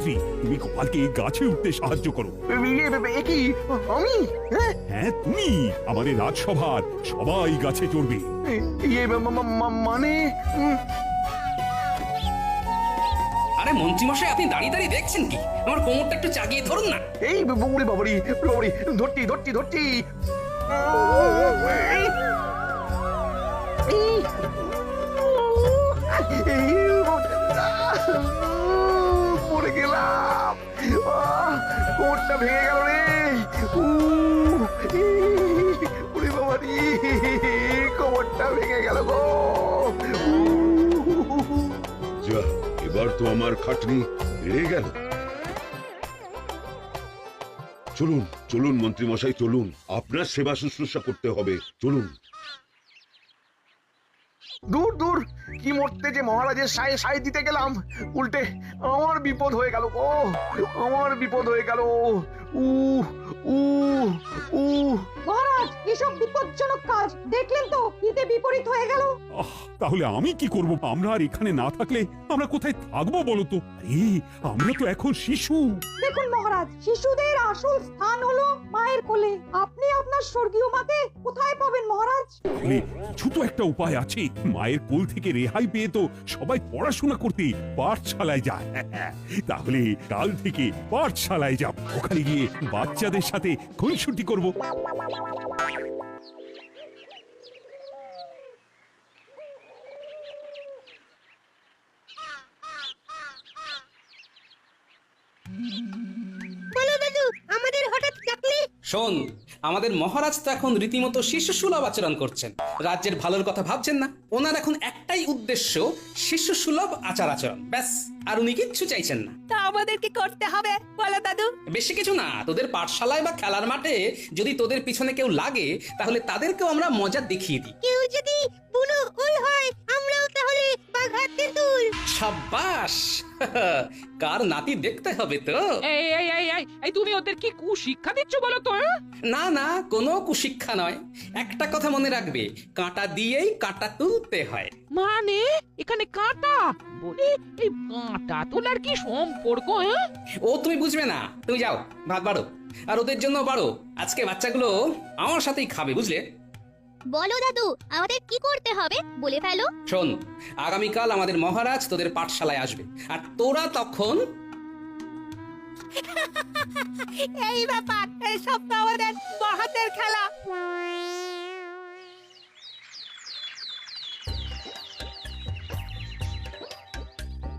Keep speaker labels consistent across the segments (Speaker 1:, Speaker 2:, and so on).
Speaker 1: মন্ত্রী, তুমি গোপালকে গাছে উঠতে সাহায্য করো।
Speaker 2: কি আমি?
Speaker 1: হ্যাঁ তুমি। আমাদের রাজসভার সবাই গাছে চড়বে।
Speaker 2: মানে
Speaker 3: আরে মন্ত্রীমশাই, আপনি দাঁড়িয়ে দাঁড়িয়ে দেখছেন কি? আমার কোমরটা একটু চাগিয়ে ধরুন না।
Speaker 2: এই বাবুরি বাবুরি বাবুরি, ধরতি ধরতি ধরতি। পড়ে গেলাম, কোমরটা ভেঙে গেল রে। ওরে বাবারি, কোমরটা ভেঙে গেল গো।
Speaker 4: যা, এবার তো আমার খাটনি বেড়ে গেল। চলুন চলুন মন্ত্রী মশাই, চলুন, আপনার সেবা শুশ্রূষা করতে হবে, চলুন।
Speaker 2: দূর দূর, কি মরতে যে মহারাজের সায় সায় দিতে গেলাম, উল্টে আমার বিপদ হয়ে গেল গো, আমার বিপদ হয়ে গেল। উ উ উ
Speaker 5: মহারাজ, এসব বিপজ্জনক কাজ দেখলেন তো, হিতে বিপরীত হয়ে গেল।
Speaker 1: তাহলে আমি কি করব? আমরা আর এখানে না থাকলে আমরা কোথায় থাকবো বলো তো? আমরা তো এখন শিশু।
Speaker 5: দেখুন মহারাজ, শিশুদের আসল স্থান হলো মায়ের কোলে। আপনি আপনার স্বর্গীয় মাকে কোথায় পাবেন মহারাজ?
Speaker 1: তাহলে কিছু তো একটা উপায় আছে। মায়ের কোল থেকে রেহাই পেয়ে তো সবাই পড়াশোনা করতে পাঠশালায় যায়। তাহলে কাল থেকে পাঠশালায় যাব, ওখানে গিয়ে বাচ্চাদের সাথে খুনসুটি করব।
Speaker 6: বলো দাদু, আমাদের হঠাৎ ডাকলে?
Speaker 3: শোন, আমাদের মহারাজ তো এখন রীতিমতো শিশুসুলভ আচরণ করছেন। রাজ্যের ভালোর কথা ভাবছেন না। ওনার এখন একটাই উদ্দেশ্য, শিশুসুলভ আচার আচরণ, ব্যাস। আর উনি কিচ্ছু চাইছেন না।
Speaker 6: তা আমাদের কি করতে হবে বলো দাদু?
Speaker 3: বেশি কিছু না, তোদের পাঠশালায় বা খেলার মাঠে যদি তোদের পিছনে কেউ লাগে, তাহলে তাদেরকেও আমরা মজা দেখিয়ে দিই।
Speaker 6: কেউ যদি বুনো ওল হয়, আমরাও তাহলে বাঘা তেঁতুল।
Speaker 3: সাব্বাস! কার নাতি দেখতে হবে তো।
Speaker 7: এই এই এই এই এই তুমি ওদের কি কুশিক্ষা দিচ্ছ বলো তো?
Speaker 3: না না, কোনো কুশিক্ষা নয়। একটা কথা মনে রাখবে, কাঁটা দিয়েই কাঁটা তুলতে হয়।
Speaker 7: মানে এখানে কাঁটা বলে এই কাঁটা তোলার কি সম্পর্ক?
Speaker 3: ও তুমি বুঝবে না, তুমি যাও ভাত বাড়ো, আর ওদের জন্য বাড়ো। আজকে বাচ্চাগুলো আমার সাথেই খাবে, বুঝলে?
Speaker 6: বলো দাদু, আমাদের কি করতে হবে বলে ফেলো।
Speaker 3: শোন, আগামীকাল আমাদের মহারাজ তোদের পাঠশালায় আসবে, আর তোরা তখন
Speaker 6: এই ব্যাপার, এই সব তো আমাদের বাহাতের খেলা।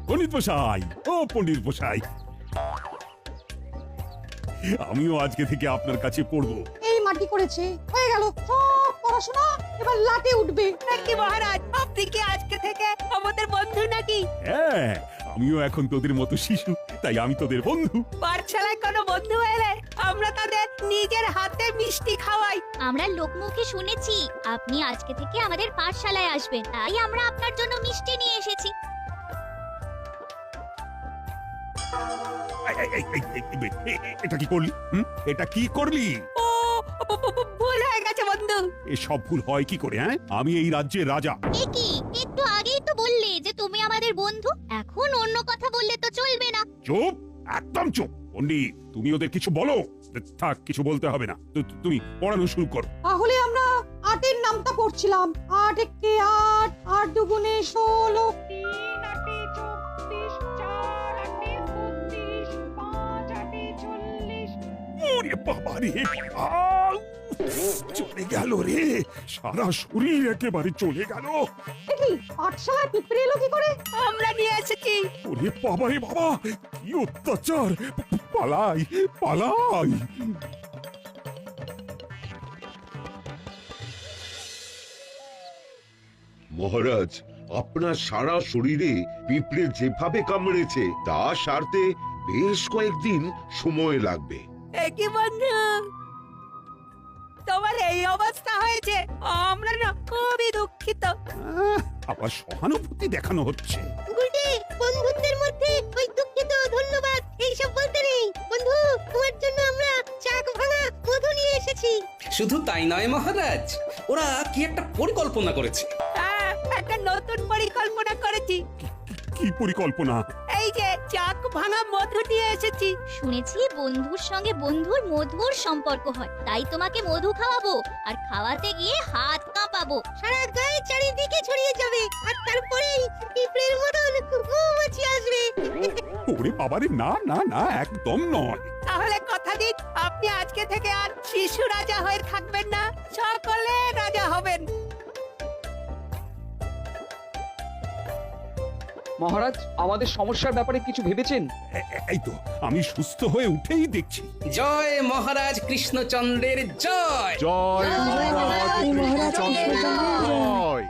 Speaker 1: পণ্ডিত মশাই, ও পণ্ডিত মশাই, আমিও আজকে থেকে আপনার কাছে পড়বো।
Speaker 5: এই মাটি করেছে, হয়ে গেল সব পড়াশোনা, এবার লাটে উঠবে
Speaker 6: নাকি মহারাজ? আপনি কি আজকে থেকে আমাদের বন্ধু নাকি?
Speaker 1: হ্যাঁ, আমিও এখন তোদের মতো শিশু, তাই আমি তোদের বন্ধু।
Speaker 6: পাঠশালায় কোনো বন্ধু এলে আমরা তাদের নিজের হাতে মিষ্টি খাওয়াই।
Speaker 8: আমরা লোকমুখে শুনেছি আপনি আজকে থেকে আমাদের পাঠশালায় আসবেন, তাই আমরা আপনার জন্য মিষ্টি নিয়ে এসেছি।
Speaker 1: এটা কি করলি? এটা কি করলি?
Speaker 6: ও, ভুল হয়ে গেছে বন্ধু।
Speaker 1: এসব ভুল হয় কি করে? হ্যাঁ, আমি এই রাজ্যের রাজা।
Speaker 8: এ কি, একটু আগেই তো বললে যে তুমি আমাদের বন্ধু, এখন অন্য কথা বললে তো চলবে না।
Speaker 1: চুপ, একদম চুপ। পণ্ডিত, তুমি ওদের কিছু বলো। থাক, কিছু বলতে হবে না, তুমি পড়ানো শুরু করো।
Speaker 5: তাহলে আমরা আটের নামটা পড়ছিলাম। 8 একে 8, 8 দুগুণে 16,
Speaker 7: 3 8 34, 4 8 32, 5 8 40।
Speaker 1: ওরে বাবা রে, চলে গেল রে, সারা শরীর একেবারে চলে গেল।
Speaker 5: কি পাঠশালায় পিঁপড়ে এলো কি করে?
Speaker 6: আমরা নিয়ে এসেছি।
Speaker 1: ওরে বাবা রে বাবা, কি অত্যাচার! পালাই পালাই।
Speaker 4: মহারাজ, আপনার সারা শরীরে পিঁপড়ে যেভাবে কামড়েছে তা সারতে বেশ কয়েকদিন সময় লাগবে।
Speaker 6: একই বন্ধু, তোমার এই অবস্থা হয়েছে, আমরা না খুবই দুঃখিত।
Speaker 1: আবার সহানুভূতি দেখানো হচ্ছে।
Speaker 6: গুলটে, বন্ধুত্বের মধ্যে ওই দুঃখিত ধন্যবাদ এইসব বলতে নেই। বন্ধু, তোমার জন্য আমরা চাক ভাঙা মধু নিয়ে এসেছি।
Speaker 3: শুধু তাই নয় মহারাজ, ওরা কি একটা পরিকল্পনা করেছে।
Speaker 6: একটা নতুন পরিকল্পনা করেছি।
Speaker 1: কি পরিকল্পনা?
Speaker 6: এই যে চাক ভাঙা মধু নিয়ে এসেছি।
Speaker 8: শুনেছি বন্ধুর সঙ্গে বন্ধুর মধুর সম্পর্ক হয়, তাই তোমাকে মধু খাওয়াবো, আর খাওয়াতে গিয়ে হাত কাঁপাবো।
Speaker 6: সারা গায়ে চারিদিকে ছড়িয়ে যাবে, আর তারপরেই পিঁপড়ের মতন মৌমাছি আসবে।
Speaker 1: ওরে বাবারে, না না না, একদম নয়।
Speaker 6: তাহলে কথা দিন, আপনি আজকে থেকে আর শিশু রাজা হয়ে থাকবেন না, সকলে রাজা হবেন।
Speaker 9: মহারাজ, আমাদের সমস্যার ব্যাপারে কিছু ভেবেছেন?
Speaker 1: এই তো আমি সুস্থ হয়ে উঠেই দেখছি।
Speaker 3: জয় মহারাজ কৃষ্ণচন্দ্রের জয়।
Speaker 2: জয় মহারাজ কৃষ্ণচন্দ্রের জয়।